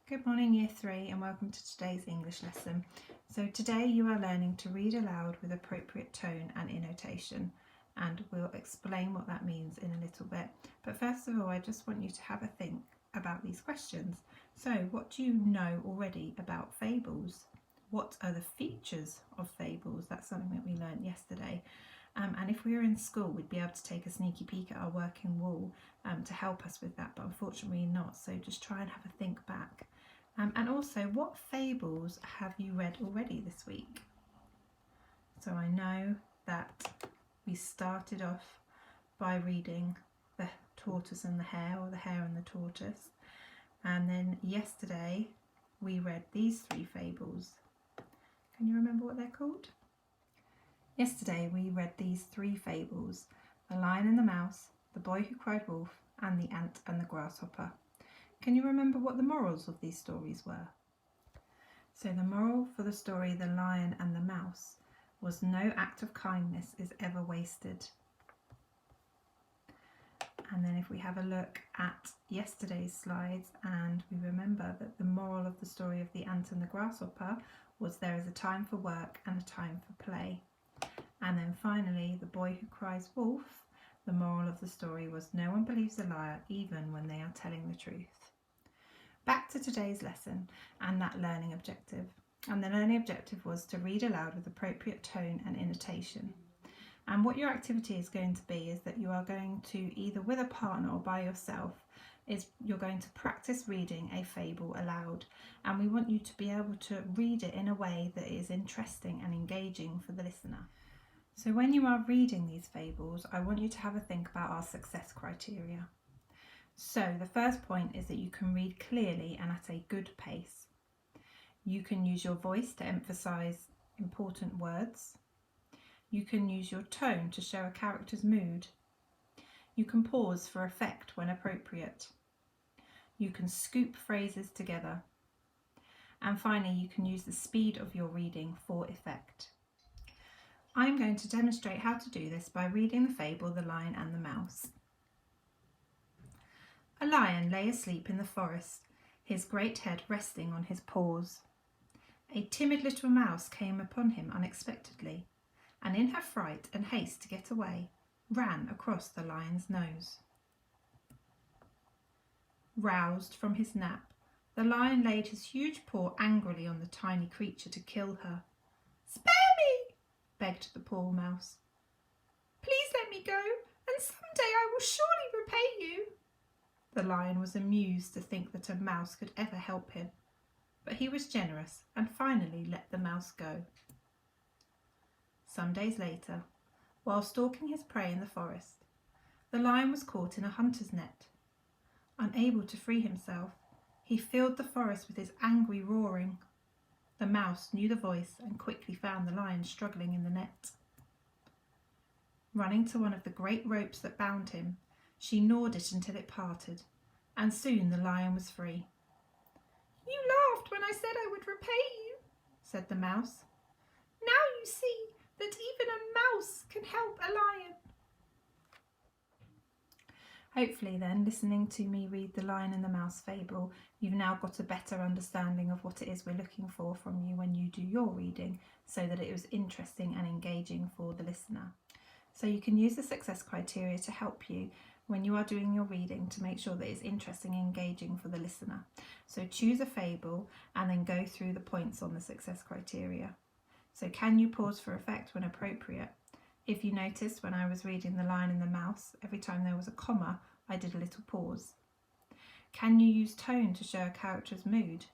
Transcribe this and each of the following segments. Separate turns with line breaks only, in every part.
Good morning, Year 3, and welcome to today's English lesson. So today you are learning to read aloud with appropriate tone and intonation, and we'll explain what that means in a little bit. But first of all, I just want you to have a think about these questions. So what do you know already about fables? What are the features of fables? That's something that we learned yesterday. And if we were in school, we'd be able to take a sneaky peek at our working wool to help us with that, but unfortunately not. So just try and have a think back. And also, what fables have you read already this week? So I know that we started off by reading The Tortoise and the Hare, or The Hare and the Tortoise. And then yesterday we read these 3 fables. Can you remember what they're called? Yesterday we read these 3 fables: The Lion and the Mouse, The Boy Who Cried Wolf, and The Ant and the Grasshopper. Can you remember what the morals of these stories were? So the moral for the story The Lion and the Mouse was no act of kindness is ever wasted. And then if we have a look at yesterday's slides and we remember that the moral of the story of The Ant and the Grasshopper was there is a time for work and a time for play. And then finally, The Boy Who Cries Wolf, the moral of the story was no one believes a liar even when they are telling the truth. Back to today's lesson and that learning objective. And the learning objective was to read aloud with appropriate tone and intonation. And what your activity is going to be is that you are going to, either with a partner or by yourself, you're going to practice reading a fable aloud. And we want you to be able to read it in a way that is interesting and engaging for the listener. So when you are reading these fables, I want you to have a think about our success criteria. So the first point is that you can read clearly and at a good pace. You can use your voice to emphasise important words. You can use your tone to show a character's mood. You can pause for effect when appropriate. You can scoop phrases together. And finally, you can use the speed of your reading for effect. I'm going to demonstrate how to do this by reading the fable The Lion and the Mouse. A lion lay asleep in the forest, his great head resting on his paws. A timid little mouse came upon him unexpectedly, and in her fright and haste to get away, ran across the lion's nose. Roused from his nap, the lion laid his huge paw angrily on the tiny creature to kill her. "Spare me!" begged the poor mouse. "Please let me go, and someday I will surely repay you." The lion was amused to think that a mouse could ever help him, but he was generous and finally let the mouse go. Some days later, while stalking his prey in the forest, the lion was caught in a hunter's net. Unable to free himself, he filled the forest with his angry roaring. The mouse knew the voice and quickly found the lion struggling in the net. Running to one of the great ropes that bound him, she gnawed it until it parted, and soon the lion was free. "You laughed when I said I would repay you," said the mouse. "Now you see that even a mouse can help a lion." Hopefully then, listening to me read The Lion and the Mouse fable, you've now got a better understanding of what it is we're looking for from you when you do your reading, so that it was interesting and engaging for the listener. So you can use the success criteria to help you when you are doing your reading to make sure that it's interesting and engaging for the listener. So choose a fable and then go through the points on the success criteria. So can you pause for effect when appropriate? If you noticed when I was reading The Lion and the Mouse, every time there was a comma, I did a little pause. Can you use tone to show a character's mood?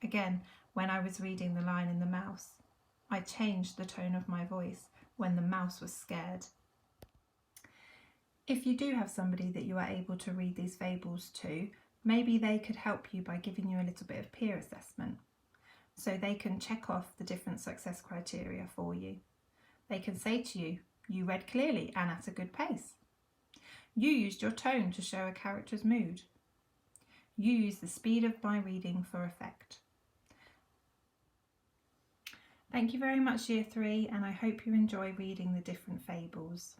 Again, when I was reading The Lion and the Mouse, I changed the tone of my voice when the mouse was scared. If you do have somebody that you are able to read these fables to, maybe they could help you by giving you a little bit of peer assessment. So they can check off the different success criteria for you. They can say to you, "You read clearly and at a good pace." You used your tone to show a character's mood. You used the speed of my reading for effect. Thank you very much, Year 3, and I hope you enjoy reading the different fables.